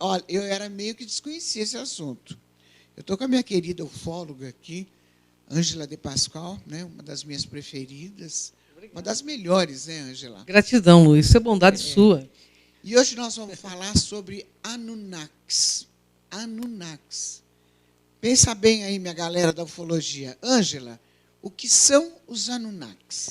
Olha, eu era meio que desconhecia esse assunto. Eu estou com a minha querida ufóloga aqui, Ângela de Pascoal, né, uma das minhas preferidas, uma das melhores, né, Ângela? Gratidão, Luiz. Isso é bondade sua. E hoje nós vamos falar sobre Anunnakis. Anunnakis. Pensa bem aí, minha galera da ufologia. Ângela, o que são os Anunnakis?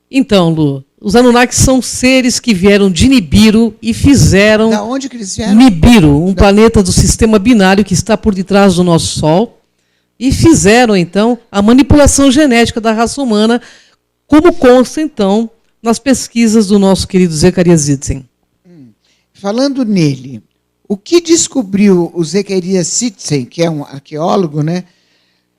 Então, Lu, os Anunnakis são seres que vieram de Nibiru e fizeram... Da onde que eles vieram? Nibiru, um planeta do sistema binário que está por detrás do nosso Sol, e fizeram, então, a manipulação genética da raça humana, como consta, então, nas pesquisas do nosso querido Zecharia Sitchin. Falando nele, o que descobriu o Zecharia Sitchin, que é um arqueólogo, né,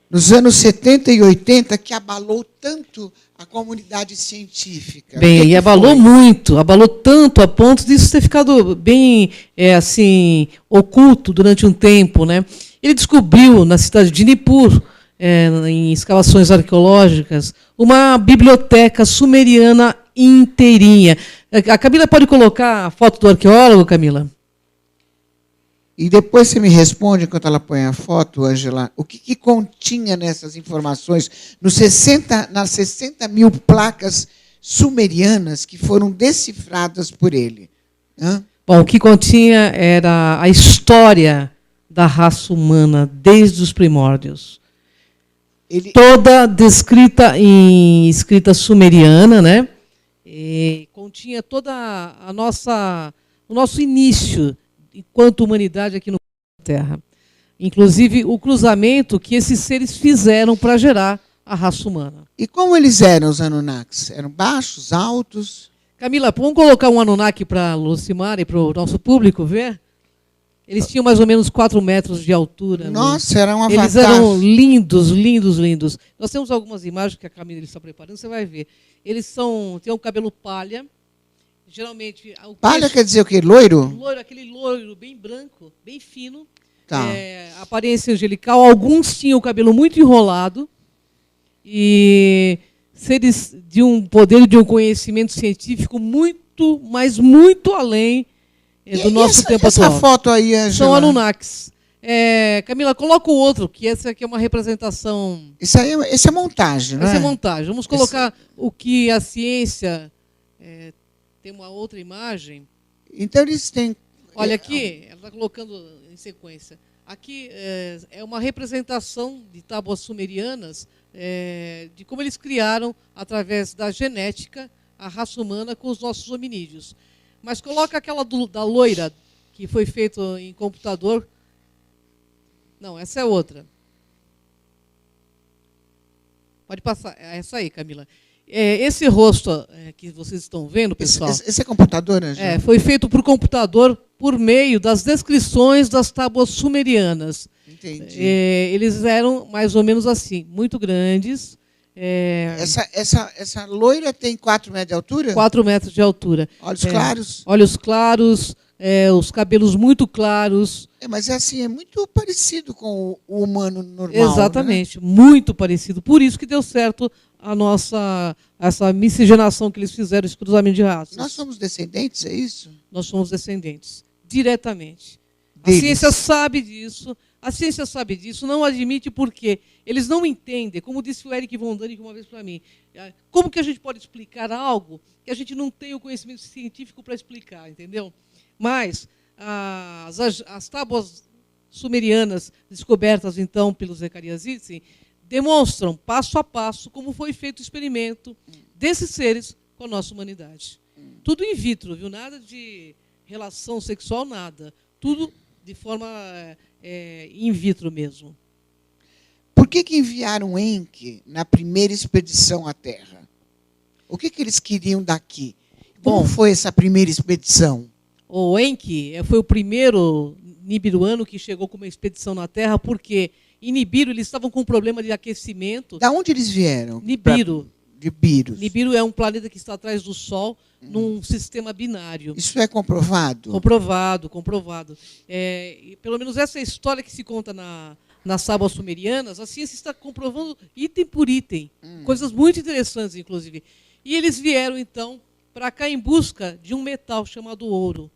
nos anos 70 e 80, que abalou tanto a comunidade científica? Bem, e abalou muito, abalou tanto a ponto disso ter ficado bem assim, oculto durante um tempo, né? Ele descobriu na cidade de Nippur, em escavações arqueológicas, uma biblioteca sumeriana inteirinha. A Camila pode colocar a foto do arqueólogo, Camila? E depois você me responde, enquanto ela põe a foto, Ângela, o que continha nessas informações, nas 60 mil placas sumerianas que foram decifradas por ele? Hã? Bom, o que continha era a história da raça humana desde os primórdios. Toda descrita em escrita sumeriana, né? E continha toda o nosso início enquanto humanidade aqui no Terra. Inclusive o cruzamento que esses seres fizeram para gerar a raça humana. E como eles eram, os Anunnakis? Eram baixos, altos? Camila, vamos colocar um Anunnaki para a Lucimar e para o nosso público ver? Eles tinham mais ou menos 4 metros de altura. Nossa, era um avatar. Eles eram lindos, lindos, lindos. Nós temos algumas imagens que a Camila está preparando, você vai ver. Eles têm um cabelo palha. Geralmente, palha quer dizer o quê? Loiro? Loiro, aquele loiro bem branco, bem fino. Tá. Aparência angelical. Alguns tinham o cabelo muito enrolado. E seres de um poder, de um conhecimento científico muito, mas muito além do nosso tempo atual. Essa foto aí, Ângela? São Anunnakis. Camila, coloca o outro, que essa aqui é uma representação... Esse é montagem, não é? Essa é montagem. Vamos colocar o que a ciência... tem uma outra imagem. Então eles têm... Olha aqui, ela está colocando em sequência. Aqui é uma representação de tábuas sumerianas, de como eles criaram, através da genética, a raça humana com os nossos hominídeos. Mas coloca aquela da loira, que foi feito em computador. Não, essa é outra. Pode passar. Essa aí, Camila. Esse rosto que vocês estão vendo, pessoal... Esse é computador, né? Foi feito por computador por meio das descrições das tábuas sumerianas. Entendi. Eles eram mais ou menos assim, muito grandes. Essa loira tem 4 metros de altura? 4 metros de altura. Olhos claros? Olhos claros, os cabelos muito claros. Mas é muito parecido com o humano normal. Exatamente, né? Muito parecido. Por isso que deu certo essa miscigenação que eles fizeram, esse cruzamento de raças. Nós somos descendentes, é isso? Nós somos descendentes, diretamente. Deles. A ciência sabe disso. A ciência sabe disso, não admite porque eles não entendem, como disse o Eric von Däniken uma vez para mim, como que a gente pode explicar algo que a gente não tem o conhecimento científico para explicar, entendeu? Mas as tábuas sumerianas descobertas, então, pelo Zecharia Sitchin, demonstram, passo a passo, como foi feito o experimento desses seres com a nossa humanidade. Tudo in vitro, viu? Nada de relação sexual, nada. Tudo de forma in vitro mesmo. Por que enviaram Enki na primeira expedição à Terra? O que eles queriam daqui? Como foi essa primeira expedição? O Enki foi o primeiro nibiruano que chegou com uma expedição na Terra, porque em Nibiru eles estavam com um problema de aquecimento. Da onde eles vieram? Nibiru. Nibiru é um planeta que está atrás do Sol, num sistema binário. Isso é comprovado? Comprovado. Pelo menos essa é a história que se conta nas tábuas sumerianas. A ciência está comprovando item por item. Coisas muito interessantes, inclusive. E eles vieram, então, para cá em busca de um metal chamado ouro.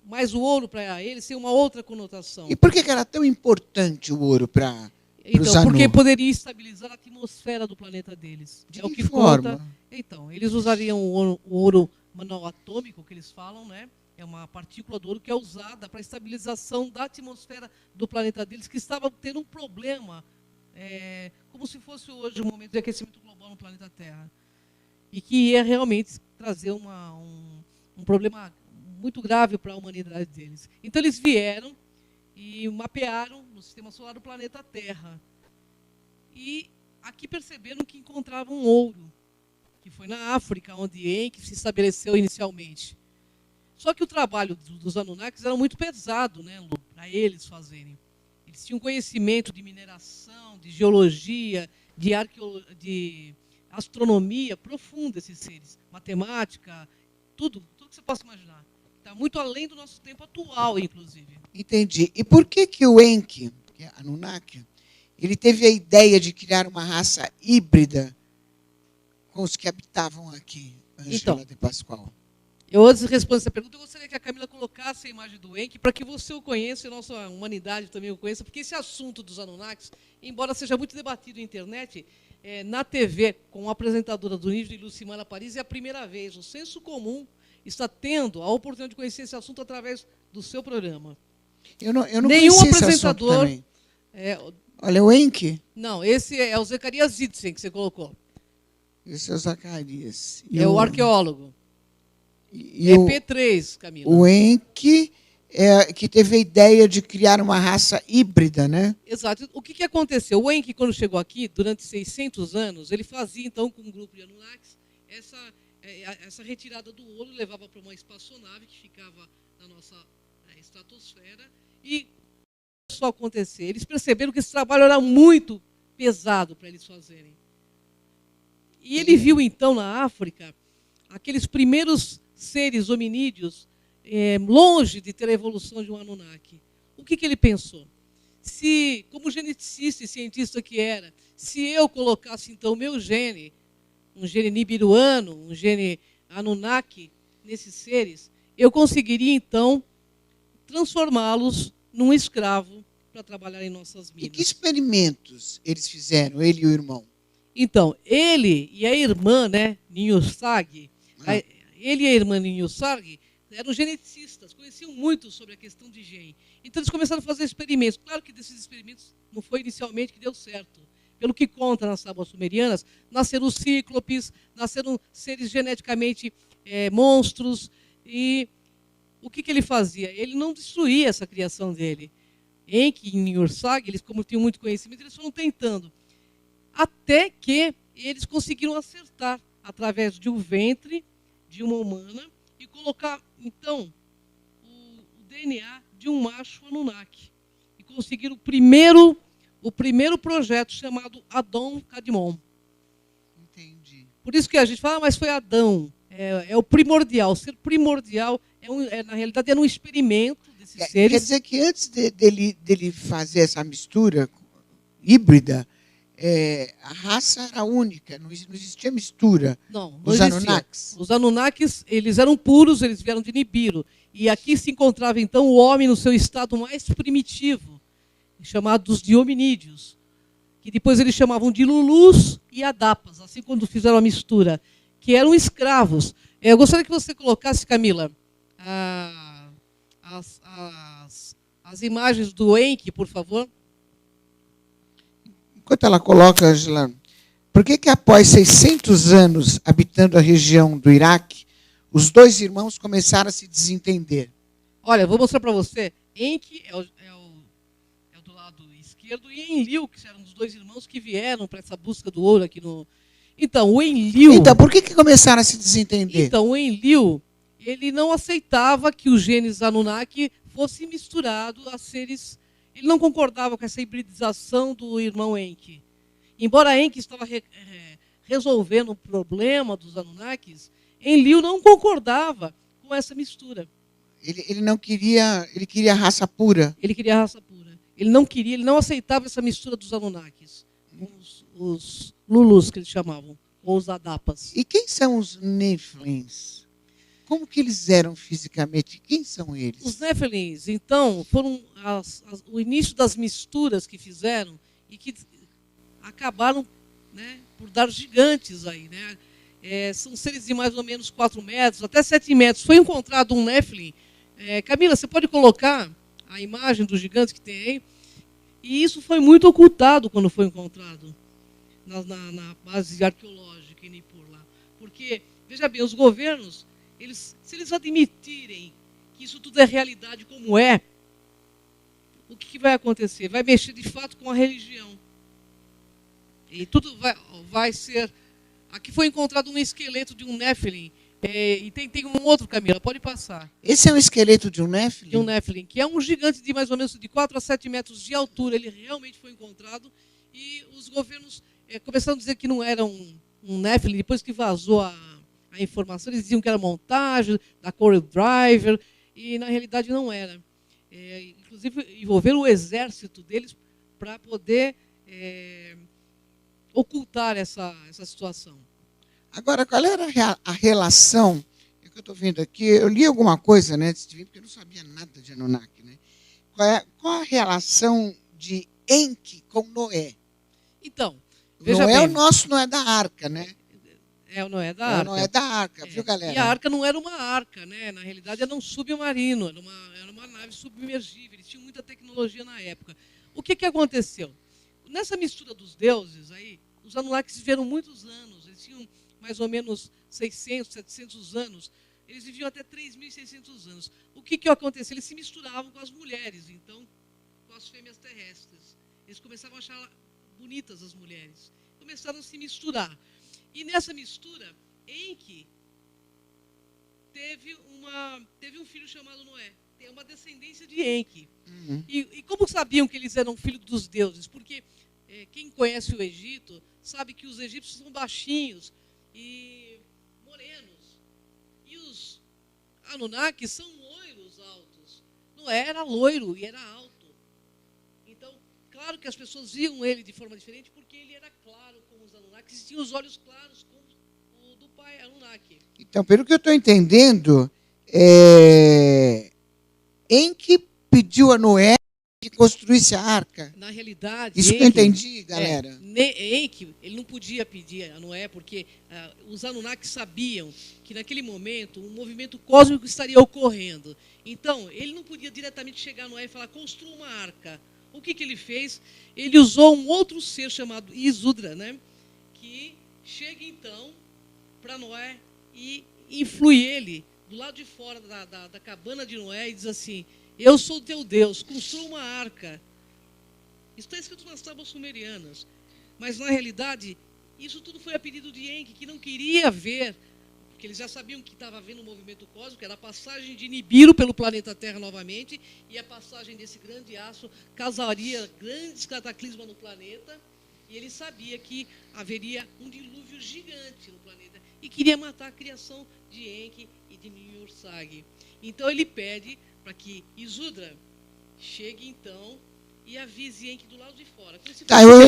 mas o ouro para eles tem uma outra conotação. E por que era tão importante o ouro para os Então, porque Anu? poderia estabilizar a atmosfera do planeta deles. De É o que que forma? conta. Então, eles usariam o ouro monoatômico, que eles falam, né? É uma partícula do ouro que é usada para a estabilização da atmosfera do planeta deles, que estava tendo um problema, como se fosse hoje um momento de aquecimento global no planeta Terra. E que ia realmente trazer um problema muito grave para a humanidade deles. Então, eles vieram e mapearam no sistema solar o planeta Terra. E aqui perceberam que encontravam ouro, que foi na África, onde Enki se estabeleceu inicialmente. Só que o trabalho dos Anunnakis era muito pesado, né, Lu, para eles fazerem. Eles tinham conhecimento de mineração, de geologia, de astronomia profunda, esses seres. Matemática, tudo que você possa imaginar. Está muito além do nosso tempo atual, inclusive. Entendi. E por que o Enki, que é Anunnaki, ele teve a ideia de criar uma raça híbrida com os que habitavam aqui, Ângela de Pascoal? Eu, antes de responder essa pergunta, eu gostaria que a Camila colocasse a imagem do Enki para que você o conheça e a nossa humanidade também o conheça, porque esse assunto dos Anunnakis, embora seja muito debatido na internet, na TV, com a apresentadora do nível de Lucimara Paris, é a primeira vez. O senso comum está tendo a oportunidade de conhecer esse assunto através do seu programa. Eu não Nenhum conhecia apresentador. esse assunto também. Olha, o Enki. Não, esse é o Zacarias Zitzen que você colocou. Esse é o Zacarias. É o arqueólogo. E P3, Camila. O Enki que teve a ideia de criar uma raça híbrida, né? Exato. O que aconteceu? O Enki, quando chegou aqui, durante 600 anos, ele fazia, então, com um grupo de Anunnakis, essa retirada do ouro, levava para uma espaçonave que ficava na nossa estratosfera. E só acontecer. Eles perceberam que esse trabalho era muito pesado para eles fazerem. E ele viu, então, na África, aqueles primeiros seres hominídeos, longe de ter a evolução de um Anunnaki. O que ele pensou? Se, como geneticista e cientista que era, se eu colocasse, então, o meu gene, um gene nibiruano, um gene Anunnaki, nesses seres, eu conseguiria, então, transformá-los num escravo para trabalhar em nossas minas. E que experimentos eles fizeram, ele e o irmão? Então, ele e a irmã, né, Ninhursag, ele e a irmã Ninhursag eram geneticistas, conheciam muito sobre a questão de gene. Então, eles começaram a fazer experimentos. Claro que desses experimentos não foi inicialmente que deu certo. Pelo que conta nas tábuas sumerianas, nasceram os cíclopes, nasceram seres geneticamente monstros. E o que ele fazia? Ele não destruía essa criação dele. Enki e Ninhursag, eles, como tinham muito conhecimento, eles foram tentando. Até que eles conseguiram acertar através de um ventre de uma humana e colocar, então, o DNA de um macho Anunnaki. E conseguiram o primeiro projeto chamado Adão Kadmon. Entendi. Por isso que a gente fala, mas foi Adão. É o primordial. Ser primordial, na realidade, era um experimento desses seres. Quer dizer que antes dele fazer essa mistura híbrida, a raça era única, não existia mistura. Não dos existia. Anunnakis. Os Anunnakis, eles eram puros, eles vieram de Nibiru. E aqui se encontrava, então, o homem no seu estado mais primitivo, chamados de hominídeos, que depois eles chamavam de Lulus e Adapas, assim quando fizeram a mistura, que eram escravos. Eu gostaria que você colocasse, Camila, as imagens do Enki, por favor. Enquanto ela coloca, Angela, por que após 600 anos habitando a região do Iraque, os dois irmãos começaram a se desentender? Olha, vou mostrar para você. Enki é o do lado esquerdo e Enlil, que eram os dois irmãos que vieram para essa busca do ouro aqui no... Então, o Enlil... Então, por que começaram a se desentender? Então, o Enlil, ele não aceitava que os genes Anunnaki fossem misturados a seres... Ele não concordava com essa hibridização do irmão Enki. Embora Enki estava resolvendo o problema dos Anunnakis, Enlil não concordava com essa mistura. Ele não queria, ele queria raça pura. Ele queria raça pura. Ele não aceitava essa mistura dos Anunnakis, os Lulus que eles chamavam, ou os Adapas. E quem são os Nephilims? como que eles eram fisicamente? Quem são eles? Os Nephilims, então, foram o início das misturas que fizeram e que acabaram, né, por dar gigantes aí, né? São seres de mais ou menos 4 metros, até 7 metros. Foi encontrado um Nephilim. Camila, você pode colocar a imagem dos gigantes que tem aí? E isso foi muito ocultado quando foi encontrado na base arqueológica em Nippur lá. Porque, veja bem, os governos, se eles admitirem que isso tudo é realidade como é, o que vai acontecer? Vai mexer de fato com a religião. E tudo vai ser... Aqui foi encontrado um esqueleto de um Nephilim. E tem um outro, Camila, pode passar. Esse é um esqueleto de um Nephilim? De um Nephilim, que é um gigante de mais ou menos de 4 a 7 metros de altura. Ele realmente foi encontrado. E os governos começaram a dizer que não era um Nephilim. Depois que vazou a informação, eles diziam que era montagem da Corel Driver. E, na realidade, não era. Inclusive, envolveram o exército deles para poder ocultar essa situação. Agora, qual era a relação? É que eu estou vendo aqui, eu li alguma coisa, né, antes de vir, porque eu não sabia nada de Anunnaki, né? Qual a relação de Enki com Noé? Então, veja Noé bem. O nosso não é da arca, né? O Noé da arca. Não é da arca, viu, galera? E a arca não era uma arca, né? Na realidade, era um submarino, era uma nave submergível. Eles tinham muita tecnologia na época. O que aconteceu? Nessa mistura dos deuses aí, os Anunnakis viveram muitos anos. Eles tinham mais ou menos 600, 700 anos. Eles viviam até 3.600 anos. O que aconteceu? Eles se misturavam com as mulheres, então, com as fêmeas terrestres. Eles começavam a achar bonitas as mulheres. Começaram a se misturar. E nessa mistura, Enki teve um filho chamado Noé. Tem uma descendência de Enki. Uhum. E como sabiam que eles eram filhos dos deuses? Porque quem conhece o Egito sabe que os egípcios são baixinhos e morenos. E os Anunnakis são loiros altos. Noé era loiro e era alto. Então, claro que as pessoas viam ele de forma diferente porque ele era claro como os Anunnakis e tinha os olhos claros como o do pai Anunnaki. Então, pelo que eu estou entendendo, Enki pediu a Noé que construísse a arca. Na realidade, Isso que eu entendi, galera. Enki, ele não podia pedir a Noé, porque os Anunnakis sabiam que naquele momento um movimento cósmico estaria ocorrendo. Então, ele não podia diretamente chegar a Noé e falar, construa uma arca. O que ele fez? Ele usou um outro ser chamado Isudra, né? Que chega então para Noé e influi ele do lado de fora da cabana de Noé e diz assim, eu sou o teu Deus, construa uma arca. Isso está escrito nas tábuas sumerianas. Mas, na realidade, isso tudo foi a pedido de Enki, que não queria ver, porque eles já sabiam que estava havendo um movimento cósmico, era a passagem de Nibiru pelo planeta Terra novamente, e a passagem desse grande aço causaria grandes cataclismas no planeta, e ele sabia que haveria um dilúvio gigante no planeta, e queria matar a criação de Enki e de Niursag. Então, ele pede para que Isudra chegue, então, e avise Enki do lado de fora.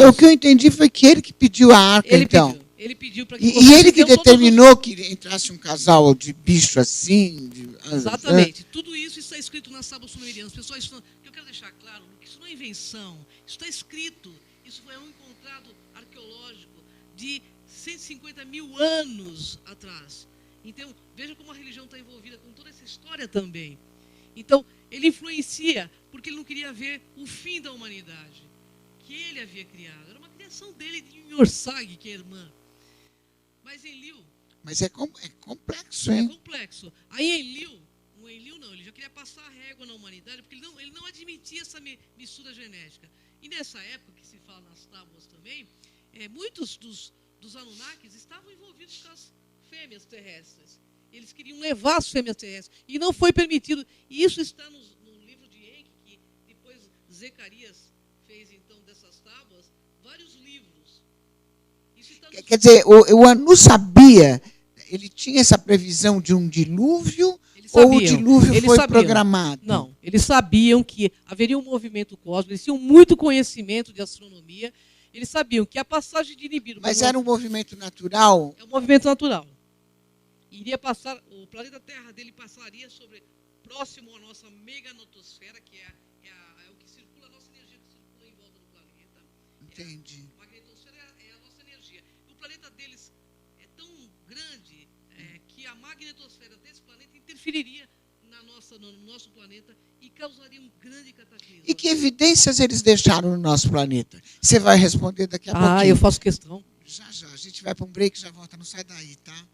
O que eu entendi foi que ele que pediu a arca, então. Ele pediu para que E ele que determinou que entrasse um casal de bicho assim. Exatamente. Tudo isso está escrito nas tábuas sumerianas. Pessoal, eu quero deixar claro que isso não é invenção. Isso está escrito. Isso foi um encontrado arqueológico de 150 mil anos atrás. Então, veja como a religião está envolvida com toda essa história também. Então, ele influencia, porque ele não queria ver o fim da humanidade, que ele havia criado. Era uma criação dele, de Niursag, que é irmã. Mas Enlil... Mas é complexo, hein? É complexo. Aí Enlil não, ele já queria passar a régua na humanidade, porque ele não admitia essa mistura genética. E nessa época, que se fala nas tábuas também, muitos dos Anunnakis estavam envolvidos com as fêmeas terrestres. Eles queriam levar as fêmeas terrestres. E não foi permitido. E isso está no livro de Enki, que depois Zacarias fez, então, dessas tábuas, vários livros. Isso está Quer dizer, o Anu sabia, ele tinha essa previsão de um dilúvio, ou o dilúvio foi programado? Não, eles sabiam que haveria um movimento cósmico, eles tinham muito conhecimento de astronomia, eles sabiam que a passagem de Nibiru... Mas era um movimento natural? É um movimento natural. iria passar, o planeta Terra dele passaria próximo à nossa meganotosfera, que é o que circula, a nossa energia que circula em volta do planeta. Entendi. A magnetosfera é a nossa energia. O planeta deles é tão grande que a magnetosfera desse planeta interferiria no nosso planeta e causaria um grande cataclismo. E que evidências eles deixaram no nosso planeta? Você vai responder daqui a pouquinho. Eu faço questão. Já. A gente vai para um break e já volta. Não sai daí, tá?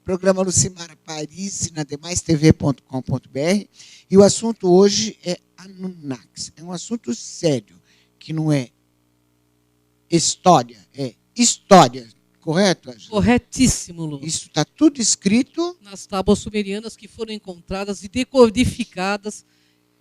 Programa Lucimara Paris, na demaistv.com.br. E o assunto hoje é Anunnakis. É um assunto sério, que não é história, é história. Correto, Angela? Corretíssimo, Lu. Isso está tudo escrito nas tábuas sumerianas que foram encontradas e decodificadas.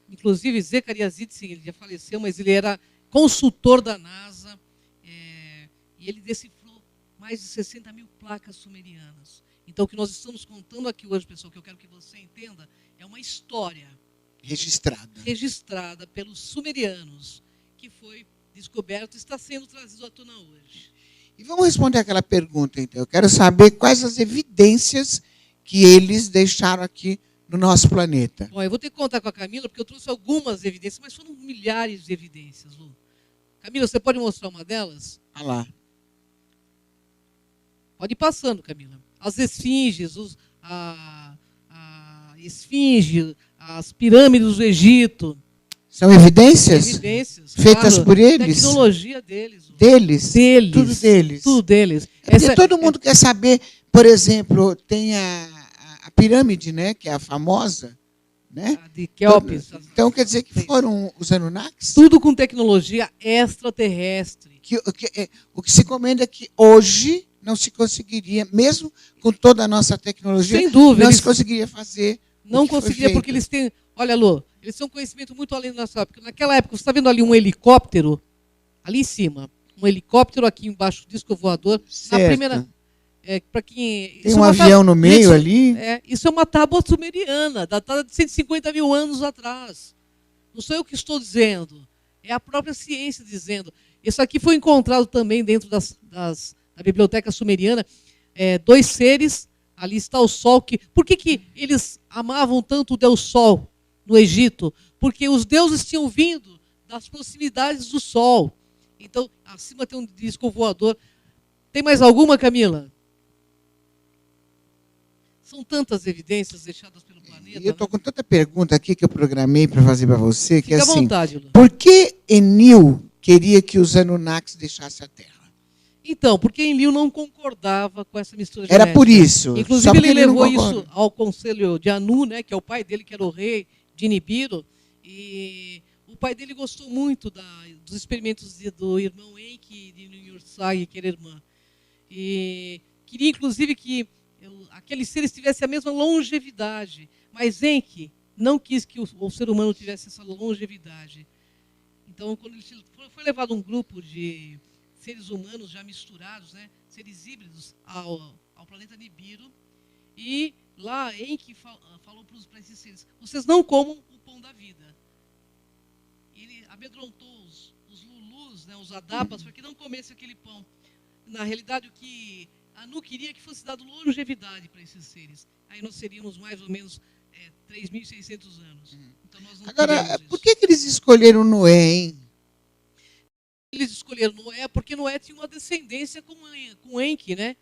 Inclusive, Zacarias Sitchin, ele já faleceu, mas ele era consultor da NASA, e ele decifrou mais de 60 mil placas sumerianas. Então, o que nós estamos contando aqui hoje, pessoal, que eu quero que você entenda, é uma história registrada pelos sumerianos, que foi descoberto e está sendo trazido à tona hoje. E vamos responder aquela pergunta, então. Eu quero saber quais as evidências que eles deixaram aqui no nosso planeta. Bom, eu vou ter que contar com a Camila, porque eu trouxe algumas evidências, mas foram milhares de evidências, Lu. Camila, você pode mostrar uma delas? Olha lá. Pode ir passando, Camila. As esfinges, a esfinge, as pirâmides do Egito. São evidências? Evidências. Feitas por eles? Tecnologia deles. Deles? Tudo deles? Tudo deles. Porque todo mundo quer saber, por exemplo, tem a pirâmide, né, que é a famosa, né? A de Kelps. Então, quer dizer que foram os Anunnakis? Tudo com tecnologia extraterrestre. O que se comenta é que hoje não se conseguiria, mesmo com toda a nossa tecnologia, sem dúvida, não se conseguiria fazer. Não conseguiria, porque eles têm. Olha, Lu, eles têm um conhecimento muito além da nossa época. Naquela época, você está vendo ali um helicóptero, ali em cima, um helicóptero aqui embaixo, disco voador. Certo. Na primeira. Para quem. Tem um avião no meio ali. Isso é uma tábua sumeriana, datada de 150 mil anos atrás. Não sou eu que estou dizendo, é a própria ciência dizendo. Isso aqui foi encontrado também dentro da biblioteca sumeriana. 2 seres, ali está o Sol. Por que eles amavam tanto o Deus Sol no Egito? Porque os deuses tinham vindo das proximidades do Sol. Então, acima tem um disco voador. Tem mais alguma, Camila? São tantas evidências deixadas pelo planeta. E eu estou com tanta pergunta aqui que eu programei para fazer para você. Que Fica assim, à vontade, Lu. Por que Enlil queria que os Anunnakis deixassem a Terra? Então, porque Enlil não concordava com essa mistura genética. Era por isso. Inclusive, ele levou isso ao conselho de Anu, né, que é o pai dele, que era o rei de Nibiru. E o pai dele gostou muito dos experimentos do irmão Enki e de Niursag, que era irmã. E queria, inclusive, que aqueles seres tivessem a mesma longevidade. Mas Enki não quis que o ser humano tivesse essa longevidade. Então, quando ele foi levado um grupo de seres humanos já misturados, né, seres híbridos, ao planeta Nibiru, e lá Enki falou para esses seres: vocês não comam o pão da vida. Ele amedrontou os Lulus, né, os Adapas, para que não comessem aquele pão. Na realidade, o que Anu queria que fosse dado longevidade para esses seres. Aí nós seríamos mais ou menos 3.600 anos. Então nós não Agora, por que eles escolheram Noé, hein? Eles escolheram Noé porque Noé tinha uma descendência com Enki, né?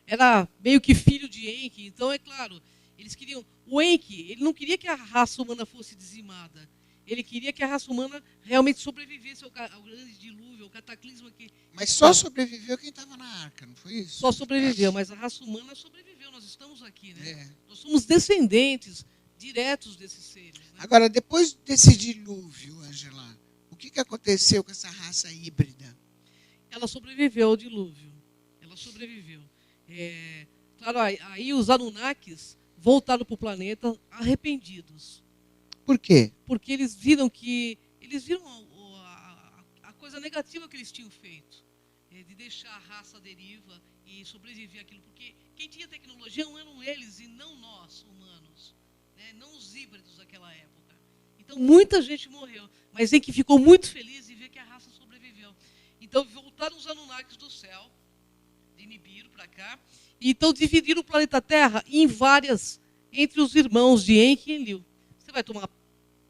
Era meio que filho de Enki. Então, é claro, eles queriam... O Enki, ele não queria que a raça humana fosse dizimada. Ele queria que a raça humana realmente sobrevivesse ao grande dilúvio, ao cataclisma que... Mas só sobreviveu quem estava na arca, não foi isso? Só sobreviveu, mas a raça humana sobreviveu. Nós estamos aqui, né? Nós somos descendentes diretos desses seres. Né? Agora, depois desse dilúvio, Angela, o que aconteceu com essa raça híbrida? Ela sobreviveu ao dilúvio. Ela sobreviveu. Claro, aí os Anunnakis voltaram para o planeta arrependidos. Por quê? Porque eles viram a coisa negativa que eles tinham feito, de deixar a raça à deriva e sobreviver àquilo. Porque quem tinha tecnologia não eram eles e não nós, humanos, né? Não os híbridos daquela época. Então, muita gente morreu, mas em que ficou muito feliz de ver que a raça sobreviveu. Então, voltaram os Anunnakis do céu, de Nibiru para cá, e então dividiram o planeta Terra em várias, entre os irmãos de Enki e Enlil. Você vai tomar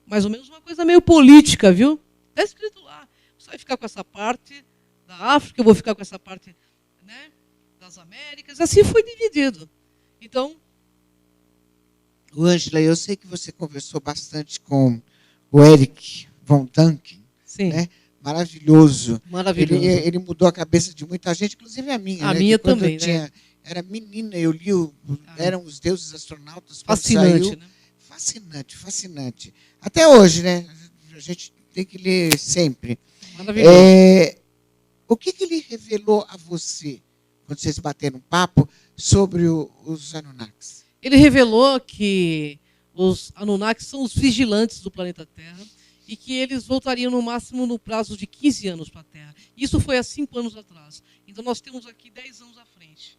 mais ou menos uma coisa meio política, viu? Está escrito lá. Você vai ficar com essa parte da África, eu vou ficar com essa parte, né, das Américas. Assim foi dividido. Então, Ângela, eu sei que você conversou bastante com o Eric von Däniken, sim, né? Maravilhoso. maravilhoso. Ele mudou a cabeça de muita gente, inclusive a minha. A né? minha Que quando também, eu tinha, né? era menina, eu li, eram os deuses astronautas. Quando Fascinante, saiu, né? fascinante, fascinante. Até hoje, né? A gente tem que ler sempre. Maravilhoso. O que ele revelou a você, quando vocês bateram um papo, sobre os Anunnakis? Ele revelou que os Anunnakis são os vigilantes do planeta Terra e que eles voltariam no máximo no prazo de 15 anos para a Terra. Isso foi há 5 anos atrás. Então nós temos aqui 10 anos à frente.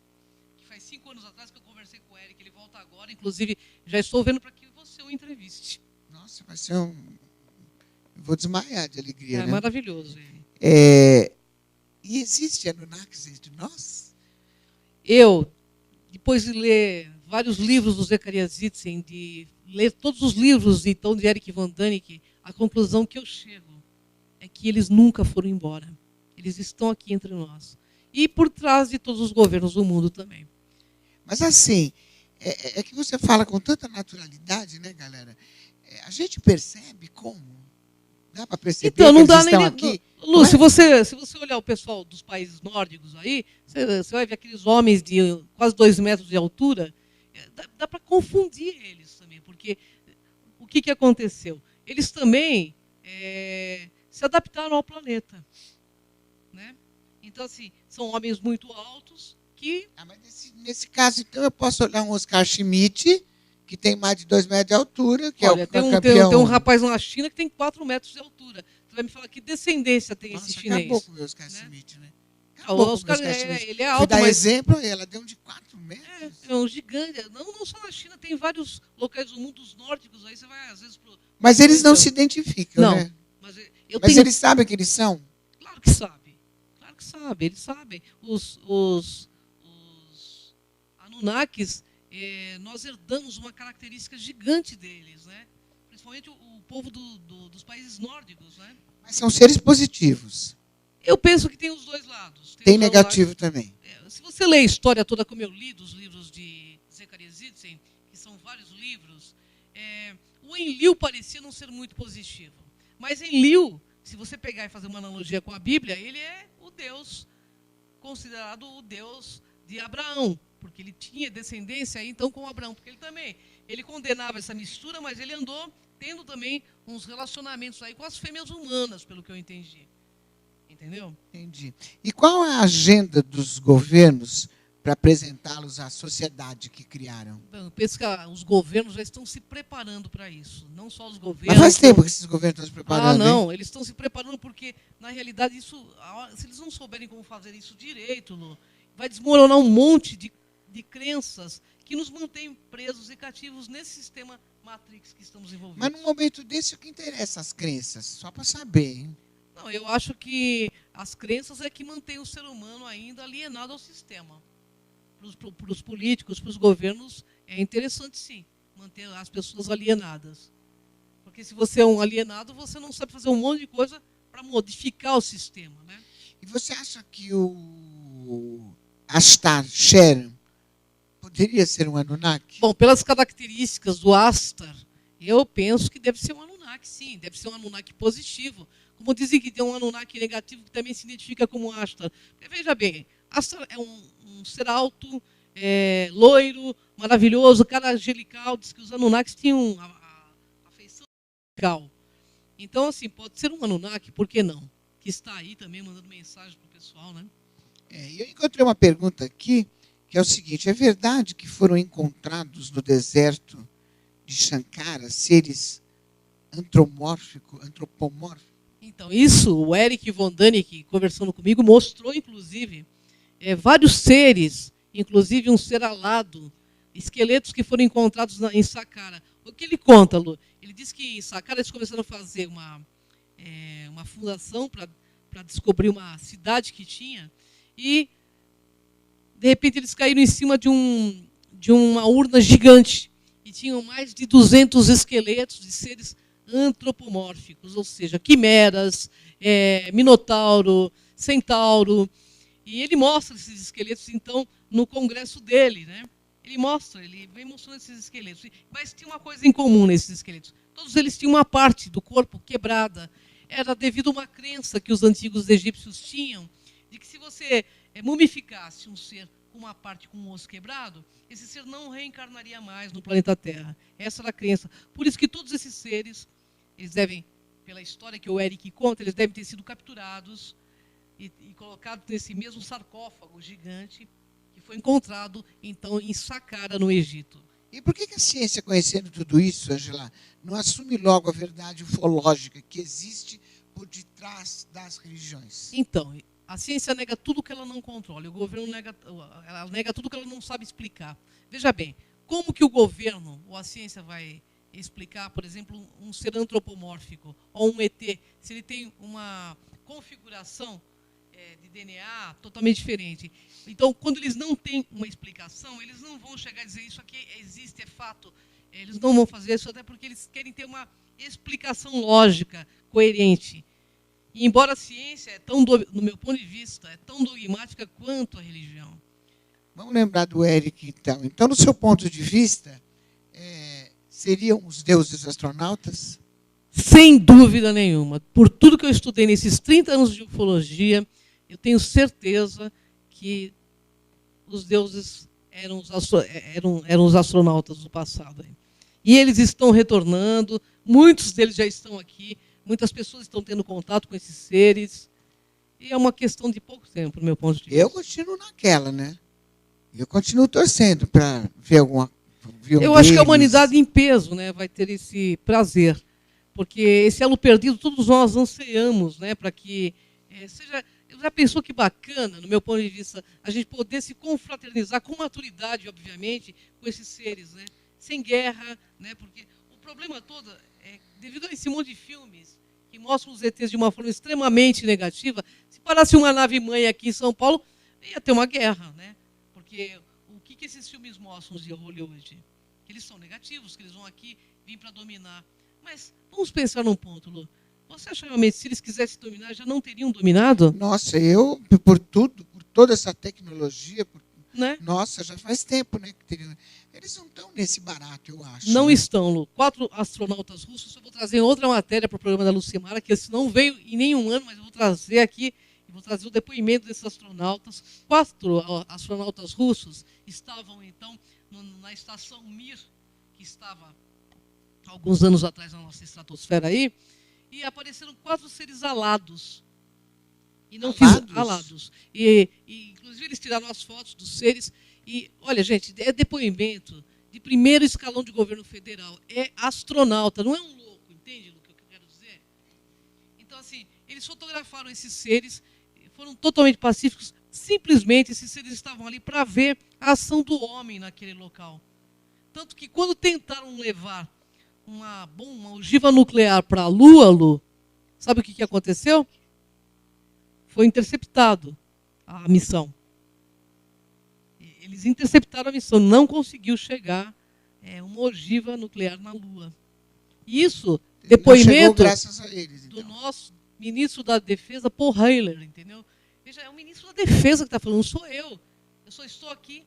Que faz 5 anos atrás que eu conversei com o Eric, ele volta agora. Inclusive, já estou vendo para que você o entreviste. Nossa, vai ser um... Eu vou desmaiar de alegria, É né? maravilhoso. E existe Anunnakis entre nós? Eu, depois de ler vários livros do Zecharia Sitchin, de ler todos os livros então, de Eric von Däniken, a conclusão que eu chego é que eles nunca foram embora. Eles estão aqui entre nós. E por trás de todos os governos do mundo também. Mas assim, é que você fala com tanta naturalidade, né, galera? A gente percebe como? Dá para perceber Então, que não eles dá estão nem... aqui? Lu, Não é? se você olhar o pessoal dos países nórdicos aí, você vai ver aqueles homens de quase 2 metros de altura, dá para confundir eles também, porque o que aconteceu? Eles também se adaptaram ao planeta. Né? Então, assim, são homens muito altos que... Mas nesse caso, então, eu posso olhar um Oscar Schmidt, que tem mais de 2 metros de altura, que Olha, é o tem campeão... um rapaz na China que tem 4 metros de altura. Você vai me falar que descendência tem Nossa, esse chinês? acabou com o Oscar né? Schmidt, né? O Acabou com Oscar, Schmidt. ele é Fui alto, dar mas... exemplo, ela deu um de 4 metros. É um gigante. Não só na China, tem vários locais do mundo, os nórdicos, aí você vai, às vezes... Mas eles não se identificam, não, né? Mas Eles sabem que eles são? Claro que sabe. Claro que sabe, eles sabem. Os Anunnakis, nós herdamos uma característica gigante deles, né? Principalmente o povo dos países nórdicos, né? Mas são seres positivos. Eu penso que tem os dois lados. Tem os negativo Anunnakis. também. Se você lê a história toda como eu li, dos livros de Zecharia Sitchin, que são vários livros, o Enlil parecia não ser muito positivo. Mas Enlil, se você pegar e fazer uma analogia com a Bíblia, ele é o Deus, considerado o Deus de Abraão, porque ele tinha descendência aí, então com Abraão, porque ele condenava essa mistura, mas ele andou tendo também uns relacionamentos aí com as fêmeas humanas, pelo que eu entendi. Entendeu? Entendi. E qual é a agenda dos governos para apresentá-los à sociedade que criaram? Eu penso que os governos já estão se preparando para isso. Não só os governos. Mas faz tempo que esses governos estão se preparando. Não, hein? eles estão se preparando porque, na realidade, se eles não souberem como fazer isso direito, Lu, vai desmoronar um monte de crenças que nos mantêm presos e cativos nesse sistema Matrix que estamos envolvidos. Mas num momento desse, o que interessa as crenças? Só para saber, hein? Não, eu acho que as crenças é que mantém o ser humano ainda alienado ao sistema. Para os políticos, para os governos, é interessante, sim, manter as pessoas alienadas. Porque se você é um alienado, você não sabe fazer um monte de coisa para modificar o sistema. Né? E você acha que o Astar Sher poderia ser um Anunnaki? Bom, pelas características do Astar, eu penso que deve ser um Anunnaki, sim. Deve ser um Anunnaki positivo. Como dizem que tem um Anunnaki negativo que também se identifica como Astar. Porque, veja bem, Astar é um ser alto, loiro, maravilhoso, cara angelical. Diz que os Anunnakis tinham a feição angelical. Então, assim, pode ser um Anunnaki, por que não? Que está aí também mandando mensagem para o pessoal, né? Eu encontrei uma pergunta aqui, que é o seguinte: é verdade que foram encontrados no deserto de Sankara seres antropomórficos? Então, isso, o Eric von Däniken, conversando comigo, mostrou, inclusive, vários seres, inclusive um ser alado, esqueletos que foram encontrados em Saqqara. O que ele conta, Lu? Ele diz que em Saqqara eles começaram a fazer uma fundação para descobrir uma cidade que tinha, e, de repente, eles caíram em cima de uma urna gigante, e tinham mais de 200 esqueletos de seres antropomórficos, ou seja, quimeras, minotauro, centauro. E ele mostra esses esqueletos, então, no congresso dele, né? Ele vem mostrando esses esqueletos. Mas tinha uma coisa em comum nesses esqueletos. Todos eles tinham uma parte do corpo quebrada. Era devido a uma crença que os antigos egípcios tinham, de que se você mumificasse um ser com uma parte com um osso quebrado, esse ser não reencarnaria mais no planeta Terra. Essa era a crença. Por isso que todos esses seres, eles devem, pela história que o Eric conta, eles devem ter sido capturados e colocados nesse mesmo sarcófago gigante que foi encontrado, então, em Saqqara, no Egito. E por que a ciência, conhecendo tudo isso, Angela, não assume logo a verdade ufológica que existe por detrás das religiões? Então, a ciência nega tudo que ela não controla, o governo ela nega tudo que ela não sabe explicar. Veja bem, como que o governo ou a ciência vai explicar, por exemplo, um ser antropomórfico ou um ET, se ele tem uma configuração de DNA totalmente diferente? Então, quando eles não têm uma explicação, eles não vão chegar a dizer isso aqui existe, é fato. Eles não vão fazer isso até porque eles querem ter uma explicação lógica, coerente. E embora a ciência, no meu ponto de vista, é tão dogmática quanto a religião. Vamos lembrar do Eric, então. Então, no seu ponto de vista, seriam os deuses astronautas? Sem dúvida nenhuma. Por tudo que eu estudei nesses 30 anos de ufologia, eu tenho certeza que os deuses eram os astronautas do passado. E eles estão retornando, muitos deles já estão aqui, muitas pessoas estão tendo contato com esses seres, e é uma questão de pouco tempo, do meu ponto de vista. Eu continuo naquela, né? Eu continuo torcendo para ver alguma... Eu acho que a humanidade em peso, né, vai ter esse prazer, porque esse elo perdido todos nós ansiamos, né, para que seja... Já pensou que bacana, no meu ponto de vista, a gente poder se confraternizar com maturidade, obviamente, com esses seres, né? Sem guerra, né? Porque o problema todo é, devido a esse monte de filmes que mostram os ETs de uma forma extremamente negativa, se parasse uma nave-mãe aqui em São Paulo, ia ter uma guerra, né? Porque o que esses filmes mostram de Hollywood? Que eles são negativos, que eles vão aqui vir para dominar. Mas vamos pensar num ponto, Lu. Você acha realmente, se eles quisessem dominar, já não teriam dominado? Nossa, eu, por toda essa tecnologia, né? Nossa, já faz tempo, né? Que teriam... Eles não estão nesse barato, eu acho. Não né? estão, Lu. 4 astronautas russos, eu vou trazer outra matéria para o programa da Lucimara, que esse não veio em nenhum ano, mas eu vou trazer aqui, vou trazer o depoimento desses astronautas. 4 astronautas russos estavam, então, na estação Mir, que estava alguns anos atrás na nossa estratosfera aí, e apareceram 4 seres alados. E não alados. E, inclusive, eles tiraram as fotos dos seres. E, olha, gente, é depoimento de primeiro escalão de governo federal. É astronauta, não é um louco, entende o que eu quero dizer? Então, assim, eles fotografaram esses seres, foram totalmente pacíficos. Simplesmente, esses seres estavam ali para ver a ação do homem naquele local. Tanto que, quando tentaram levar uma ogiva nuclear para a Lua, Lu, sabe o que aconteceu? Foi interceptado a missão. Eles interceptaram a missão, não conseguiu chegar uma ogiva nuclear na Lua. Isso, depoimento graças a eles, então. Do nosso ministro da Defesa, Paul Heyler, entendeu? Veja, é o ministro da Defesa que está falando, não sou eu. Eu só estou aqui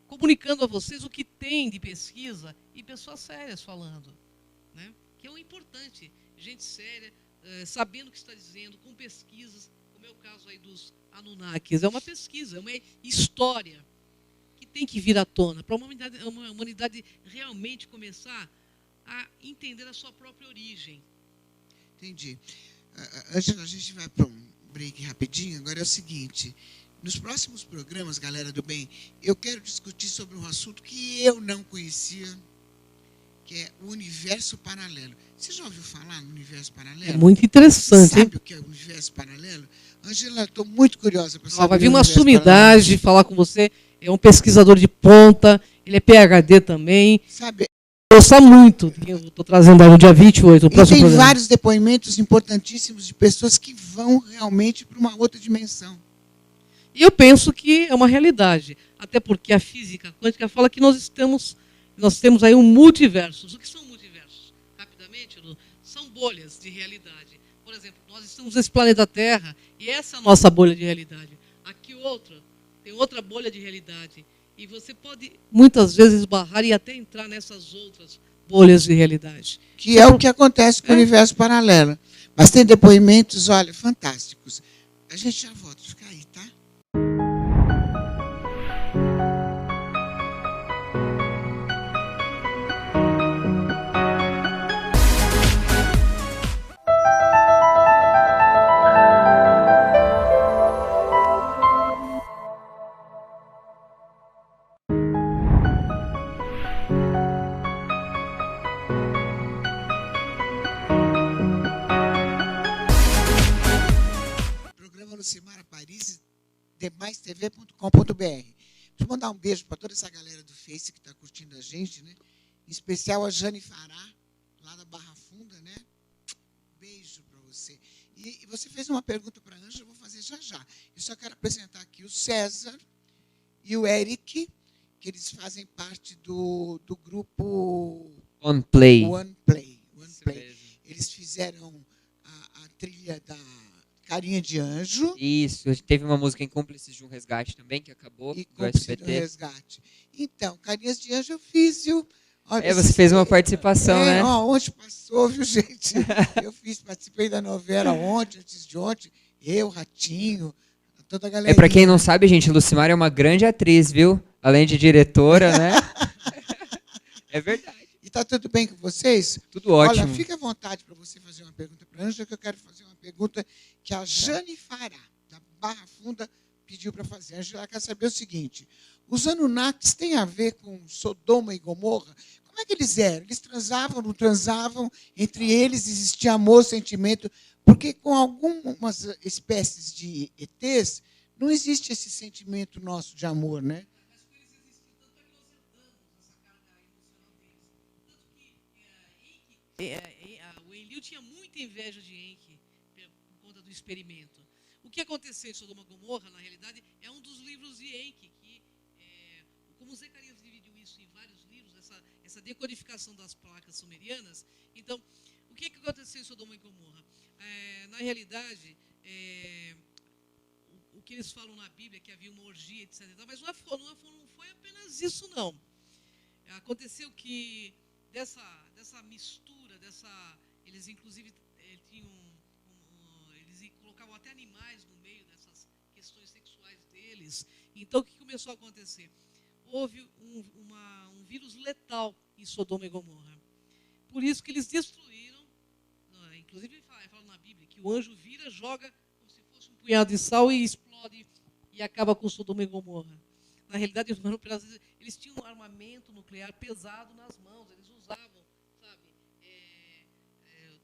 comunicando a vocês o que tem de pesquisa e pessoas sérias falando. Né? Que é o importante, gente séria, sabendo o que está dizendo, com pesquisas, como é o caso aí dos Anunnakis. É uma pesquisa, é uma história que tem que vir à tona para uma humanidade realmente começar a entender a sua própria origem. Entendi. Angela, a gente vai para um break rapidinho. Agora é o seguinte, Nos próximos programas, galera do bem, eu quero discutir sobre um assunto que eu não conhecia, que é o universo paralelo. Você já ouviu falar no universo paralelo? É muito interessante, hein? Sabe o que é o universo paralelo? Angela, estou muito curiosa para saber. Vai vir o uma universo sumidade paralelo. falar com você. É um pesquisador de ponta, ele é PhD também. Sabe, Gosta muito. Eu estou trazendo no dia 28, o e próximo tem programa. vários depoimentos importantíssimos de pessoas que vão realmente para uma outra dimensão. E eu penso que é uma realidade. Até porque a física quântica fala que nós temos aí um multiverso. O que são multiversos? Rapidamente, Lu, são bolhas de realidade. Por exemplo, nós estamos nesse planeta Terra e essa é a nossa bolha de realidade. Aqui tem outra bolha de realidade. E você pode, muitas vezes, esbarrar e até entrar nessas outras bolhas de realidade. Que é o que acontece com o universo paralelo. Mas tem depoimentos, olha, fantásticos. A gente já volta, fica aí, tá? Programa Lucimara Paris, demaistv.com.br. Deixa eu mandar um beijo para toda essa galera do Face que está curtindo a gente, né? Em especial a Jane Fará, lá da Barra Funda, né? Beijo para você. E você fez uma pergunta para a Ângela, eu vou fazer já já. Eu só quero apresentar aqui o César e o Eric, que eles fazem parte do grupo OnePlay. OnePlay. Isso OnePlay. mesmo. Eles fizeram a trilha da Carinha de Anjo Isso, teve uma música em Cúmplices de um Resgate também, que acabou, e do Cúmplice do SBT. Resgate. Então, Carinhas de Anjo eu fiz, viu? Olha, Você fez uma participação, né? Ó, ontem passou, viu, gente? Participei da novela ontem, antes de ontem. Eu, Ratinho, toda a galera. Pra quem não sabe, gente, Lucimara é uma grande atriz, viu? Além de diretora, né? É verdade. E tá tudo bem com vocês? Tudo ótimo. Olha, fica à vontade para você fazer uma pergunta para a Ângela, que eu quero fazer uma pergunta que a Jane Fará, da Barra Funda, pediu para fazer. A Ângela quer saber o seguinte: os Anunnakis têm a ver com Sodoma e Gomorra? Como é que eles eram? Eles transavam, não transavam? Entre eles existia amor, sentimento? Porque com algumas espécies de ETs, não existe esse sentimento nosso de amor, né? O Enlil tinha muita inveja de Enki por conta do experimento. O que aconteceu em Sodoma e Gomorra, na realidade, é um dos livros de Enki, que, como Zacarias dividiu isso em vários livros, essa decodificação das placas sumerianas. Então, o que aconteceu em Sodoma e Gomorra? Na realidade, o que eles falam na Bíblia, que havia uma orgia, etc. Mas não foi apenas isso, não. Aconteceu que dessa mistura, eles inclusive eles colocavam até animais no meio dessas questões sexuais deles. Então, o que começou a acontecer? Houve um vírus letal em Sodoma e Gomorra. Por isso que eles destruíram, inclusive fala na Bíblia, que o anjo vira, joga como se fosse um punhado de sal e explode e acaba com Sodoma e Gomorra. Na realidade, eles tinham um armamento nuclear pesado nas mãos, eles usavam, sabe,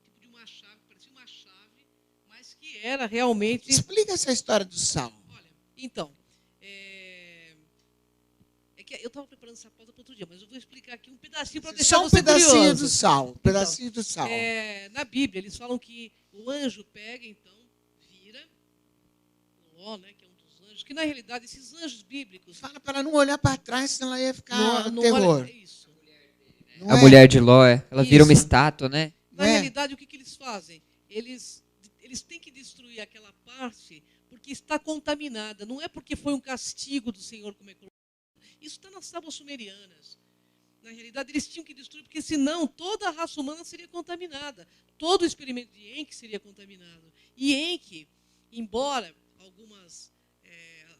tipo de uma chave, parecia uma chave, mas que era realmente... Explica essa história do sal. Olha, então, que eu estava preparando essa pauta para outro dia, mas eu vou explicar aqui um pedacinho para deixar Só um você pedacinho curioso. do sal. Um pedacinho Então, do sal. Na Bíblia, eles falam que o anjo pega, então, vira, o Ló, né, que é um dos anjos, que na realidade esses anjos bíblicos... Fala para ela não olhar para trás, senão ela ia ficar não terror. olha, é isso. Não A é? mulher de Ló, ela vira uma Isso. estátua, né? Na Não é? realidade, o que eles fazem? Eles têm que destruir aquela parte porque está contaminada. Não é porque foi um castigo do Senhor, como é colocado. Isso está nas tábuas sumerianas. Na realidade, eles tinham que destruir, porque senão toda a raça humana seria contaminada. Todo o experimento de Enki seria contaminado. E Enki, embora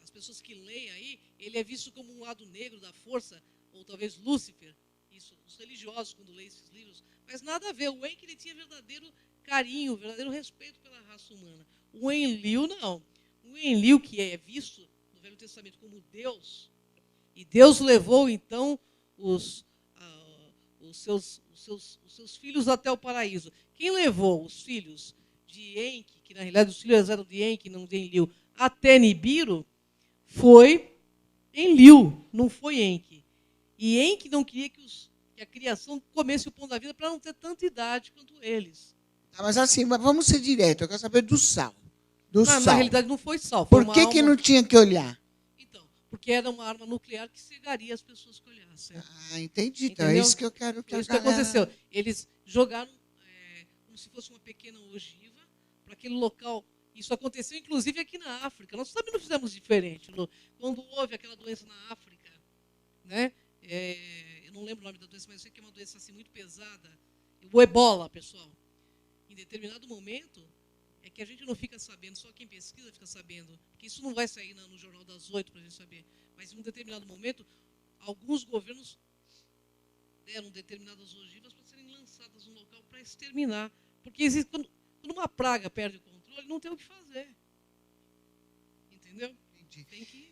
as pessoas que leem aí, ele é visto como um lado negro da força, ou talvez Lúcifer, isso, os religiosos quando leem esses livros, mas nada a ver. O Enki ele tinha verdadeiro carinho, verdadeiro respeito pela raça humana. O Enlil não. O Enlil, que é visto Velho Testamento como Deus, e Deus levou, então, os seus filhos até o paraíso. Quem levou os filhos de Enki, que na realidade os filhos eram de Enki, não de Enlil, até Nibiru, foi Enlil, não foi Enki. E Enki não queria que a criação comesse o pão da vida para não ter tanta idade quanto eles. Mas assim, vamos ser direto, eu quero saber do sal. Na realidade não foi sal. Foi Por que não tinha que olhar? Então, porque era uma arma nuclear que cegaria as pessoas que olhassem. Ah, entendi. Então Entendeu? é isso que eu quero que Foi a isso que galera... aconteceu. Eles jogaram como se fosse uma pequena ogiva para aquele local. Isso aconteceu, inclusive, aqui na África. Nós também não fizemos diferente. Quando houve aquela doença na África, né? Eu não lembro o nome da doença, mas eu sei que é uma doença assim, muito pesada. O ebola, pessoal. Em determinado momento, é que a gente não fica sabendo, só quem pesquisa fica sabendo, porque isso não vai sair no Jornal das 8 para a gente saber. Mas em um determinado momento, alguns governos deram determinadas ogivas para serem lançadas no local para exterminar. Porque existe, quando uma praga perde o controle, não tem o que fazer. Entendeu? Entendi. Tem que...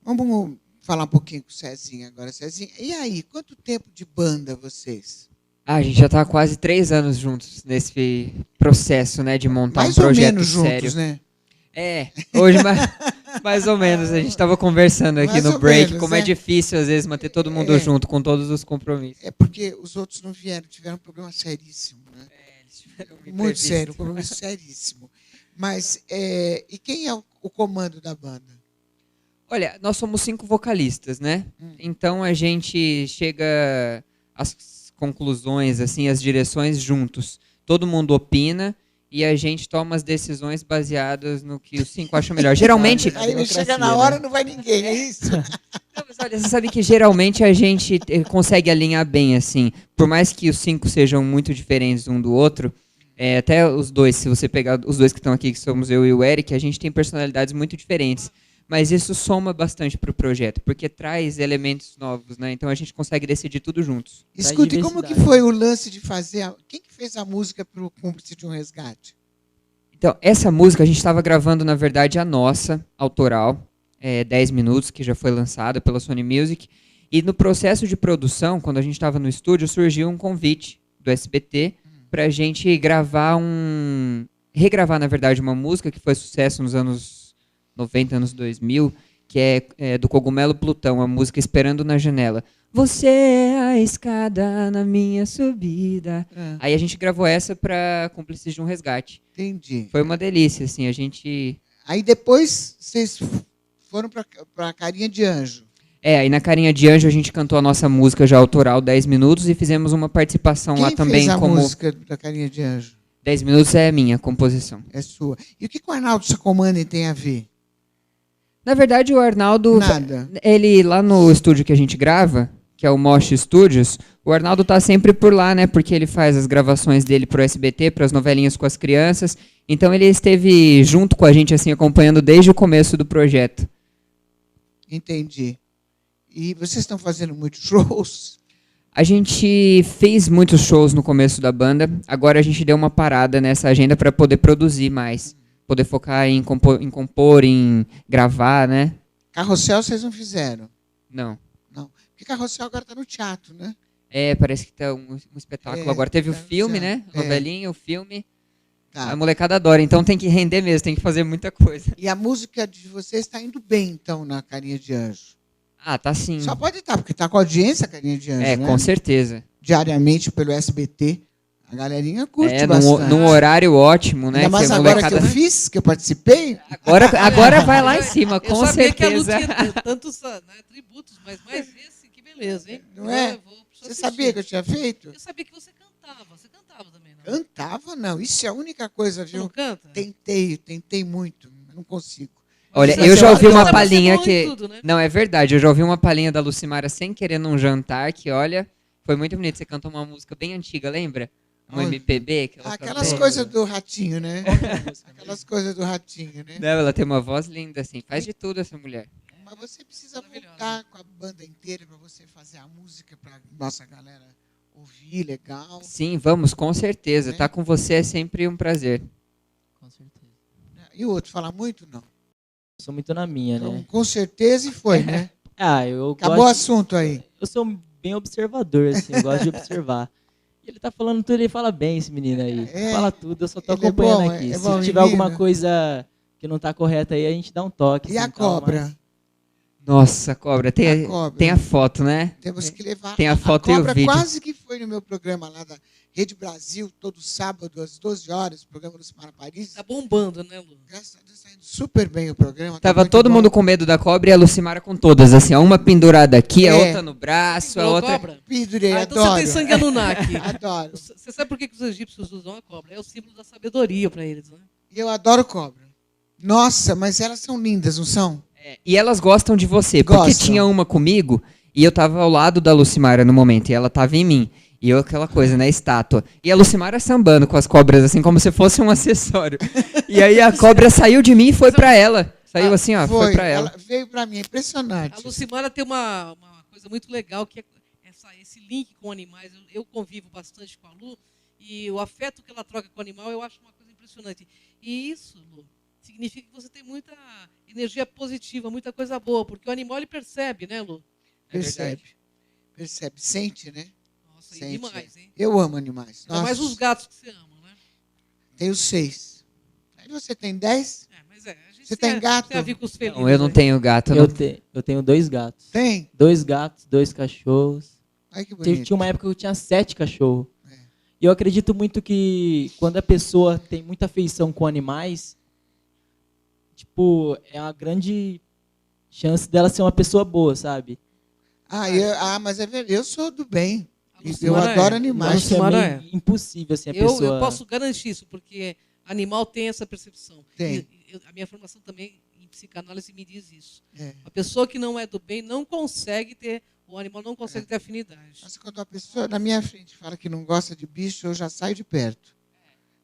Vamos falar um pouquinho com o Cezinha agora. Cezinha, e aí, quanto tempo de banda vocês? A gente já está há quase 3 anos juntos nesse processo, né, de montar Mais um projeto ou menos sério. juntos, né? Hoje mais ou menos. A gente estava conversando aqui Mais no ou break, menos, como é né? difícil às vezes manter todo mundo junto com todos os compromissos. É porque os outros não vieram, tiveram um problema seríssimo, né? Eles tiveram um Muito imprevisto. sério, um problema seríssimo. Mas, e quem é o comando da banda? Olha, nós somos 5 vocalistas, né? Então a gente chega às conclusões, assim, às direções juntos. Todo mundo opina e a gente toma as decisões baseadas no que os 5 acham melhor. Geralmente... Aí chega na hora, não vai ninguém, é isso? Não, mas olha, você sabe que geralmente a gente consegue alinhar bem, assim. Por mais que os 5 sejam muito diferentes um do outro, até os dois, se você pegar os dois que estão aqui, que somos eu e o Eric, a gente tem personalidades muito diferentes. Mas isso soma bastante para o projeto, porque traz elementos novos, né? Então a gente consegue decidir tudo juntos. Escuta, e como que foi o lance de fazer... Quem que fez a música para o Cúmplice de um Resgate? Então, essa música a gente estava gravando, na verdade, a nossa, autoral, 10 minutos, que já foi lançada pela Sony Music. E no processo de produção, quando a gente estava no estúdio, surgiu um convite do SBT para a gente regravar, na verdade, uma música que foi sucesso nos anos 90, anos 2000, que é do Cogumelo Plutão, a música Esperando na Janela. Você é a escada na minha subida. Aí a gente gravou essa para Cúmplices de um Resgate. Entendi. Foi uma delícia, assim, a gente... Aí depois vocês foram para Carinha de Anjo. Aí na Carinha de Anjo a gente cantou a nossa música já autoral, 10 minutos, e fizemos uma participação lá também. Quem fez a como música da Carinha de Anjo? 10 minutos é minha composição. É sua. E o que o Arnaldo Sacomani tem a ver? Na verdade, o Arnaldo, Nada. ele lá no estúdio que a gente grava, que é o Mosh Studios, o Arnaldo tá sempre por lá, né? Porque ele faz as gravações dele pro SBT, para as novelinhas com as crianças. Então ele esteve junto com a gente, assim, acompanhando desde o começo do projeto. Entendi. E vocês estão fazendo muitos shows? A gente fez muitos shows no começo da banda. Agora a gente deu uma parada nessa agenda para poder produzir mais. Poder focar em compor, em gravar, né? Carrossel vocês não fizeram? Não. Não. Porque Carrossel agora está no teatro, né? Parece que tá um espetáculo. Agora teve o filme, né? Novelinha, o filme. Tá. A molecada adora, então tem que render mesmo, tem que fazer muita coisa. E a música de vocês está indo bem, então, na Carinha de Anjo? Ah, tá sim. Só pode estar, porque está com audiência a Carinha de Anjo, né? Com certeza. Diariamente pelo SBT. A galerinha curte bastante. Num horário ótimo, né? Ainda mais agora que eu fiz, que eu participei. Agora vai lá em cima, com eu sabia certeza. Que a Lu tinha tantos tributos, mas mais esse, que beleza, hein? Não é? Você sabia que eu tinha feito? Eu sabia que você cantava. Você cantava também, não? Cantava, não. Isso é a única coisa, viu? Você não canta? Tentei muito, mas não consigo. Olha, Mas eu já ouvi uma você palhinha bom em que... tudo, né? Não, é verdade, eu já ouvi uma palhinha da Lucimara sem querer num jantar, que olha, foi muito bonito. Você cantou uma música bem antiga, lembra? Um Olha. MPB. Que ela Aquelas cantou. coisas do Ratinho, né? Aquelas coisas do Ratinho, né? Não, ela tem uma voz linda, assim, faz de tudo essa mulher. Mas você precisa voltar com a banda inteira para você fazer a música para nossa galera ouvir, legal. Sim, vamos, com certeza. Né? Tá com você é sempre um prazer. Com certeza. E o outro, fala muito? Não. sou muito na minha, Então, né? com certeza e foi, né? Eu Acabou o gosto, assunto aí. eu sou bem observador, assim, eu gosto de observar. E ele tá falando tudo, ele fala bem, esse menino aí. É, Fala tudo, eu só tô ele é acompanhando bom, aqui. é Se bom tiver menino. alguma coisa que não tá correta aí, a gente dá um toque. E a assim, tal, cobra? mas- Nossa, cobra. A Tem, cobra. tem a foto, né? Temos que levar. Tem a foto e o cobra vídeo. quase que foi no meu programa lá da Rede Brasil, todo sábado, às 12 horas, o programa do Simara Paris. Tá bombando, né, Lu? Graças a Deus, tá indo super bem o programa. Tava muito todo bom. mundo com medo da cobra e a Lucimara com todas, assim, ó, uma pendurada aqui, a É. outra no braço, a Pendurou outra... cobra? Pendurei, Então adoro. você tem sangue Anunnaki. Adoro. Você sabe por que os egípcios usam a cobra? É o símbolo da sabedoria para eles, né? E eu adoro cobra. Nossa, mas elas são lindas, não são? E elas gostam de você, porque Gostam. tinha uma comigo e eu tava ao lado da Lucimara no momento, e ela tava em mim. E eu aquela coisa, né, estátua. E a Lucimara sambando com as cobras, assim, como se fosse um acessório. E aí a cobra saiu de mim e foi pra ela. Saiu assim, ó, foi pra ela. Veio pra mim, impressionante. A Lucimara tem uma coisa muito legal, que é esse link com animais. Eu convivo bastante com a Lu, e o afeto que ela troca com o animal, eu acho uma coisa impressionante. E isso, Lu, significa que você tem muita energia positiva, muita coisa boa, porque o animal ele percebe, né, Lu? Percebe. Percebe, sente, né? Nossa, Sente. e demais, hein? Eu amo animais. Ainda mais os gatos que você ama, né? Tenho 6. Aí você tem 10? Mas a gente Você tem gato? Tem a ver com os felinos. Não, eu não né? tenho gato, Eu, não. eu tenho 2 gatos. Tem? 2 gatos, 2 cachorros. Ai, que bonito. Tinha uma época que eu tinha 7 cachorros. É. E eu acredito muito que quando a pessoa tem muita afeição com animais, tipo, é uma grande chance dela ser uma pessoa boa, sabe? Mas é verdade. Eu sou do bem. A Eu Lucimara adoro é. animais. Isso é Lucimara meio impossível, assim, a Eu pessoa... posso garantir isso, porque animal tem essa percepção. Tem. A minha formação também em psicanálise me diz isso. É. A pessoa que não é do bem não consegue ter, o animal não consegue ter afinidade. Mas quando uma pessoa na minha frente fala que não gosta de bicho, eu já saio de perto.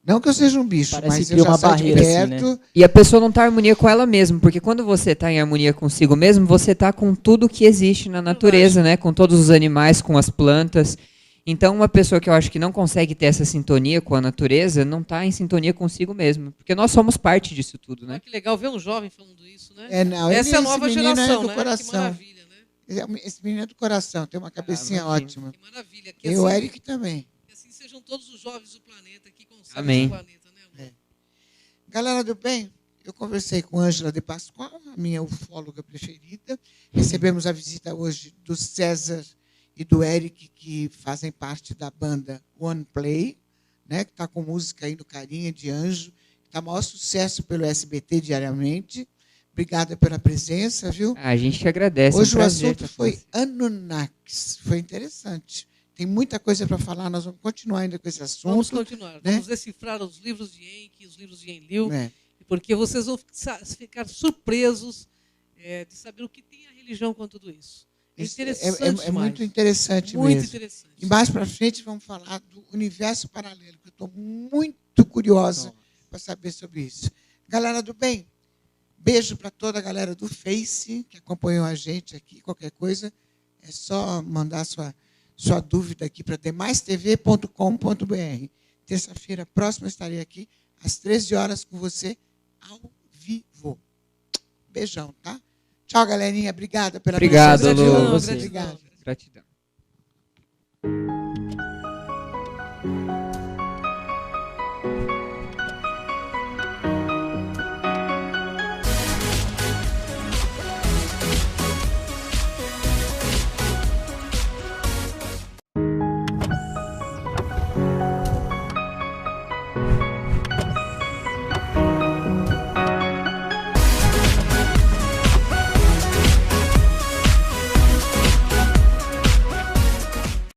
Não que eu seja um bicho, Parece mas que eu cria já uma saio de barreira, assim, perto. né? E a pessoa não tá em harmonia com ela mesma, porque quando você tá em harmonia consigo mesmo, você tá com tudo que existe na natureza, né? Com todos os animais, com as plantas. Então, uma pessoa que eu acho que não consegue ter essa sintonia com a natureza, não tá em sintonia consigo mesmo. Porque nós somos parte disso tudo, né? Olha que legal ver um jovem falando isso, né? Não, Essa é a nova esse menino geração, é do né? coração. Que maravilha, né? Esse menino é do coração, tem uma cabecinha imagino. ótima. Que maravilha. Que E o Eric também. que assim sejam todos os jovens do planeta que conservem Amém. o planeta, né? Lu? Galera do bem, eu conversei com Ângela de Pascoal, a minha ufóloga preferida. Recebemos a visita hoje do César e do Eric, que fazem parte da banda One Play, né, que está com música aí no Carinha de Anjo, que está maior sucesso pelo SBT diariamente. Obrigada pela presença, viu? A gente que agradece. Hoje é um o prazer assunto estar com foi você. Anunnakis. Foi interessante. Tem muita coisa para falar, nós vamos continuar ainda com esse Vamos assunto. continuar. né? Vamos decifrar os livros de Enki, os livros de Enlil, né? porque vocês vão ficar surpresos de saber o que tem a religião com tudo isso. É Isso interessante é demais. muito interessante Muito mesmo. interessante. E mais para frente vamos falar do universo paralelo, que eu estou muito curiosa para saber sobre isso. Galera do bem, beijo para toda a galera do Face que acompanhou a gente aqui. Qualquer coisa, é só mandar sua dúvida aqui para demaistv.com.br. Terça-feira próxima estarei aqui às 13 horas com você ao vivo. Beijão, tá? Tchau, galerinha. Obrigada pela Obrigado, presença. Lu. Gratidão, Você. gratidão. Gratidão.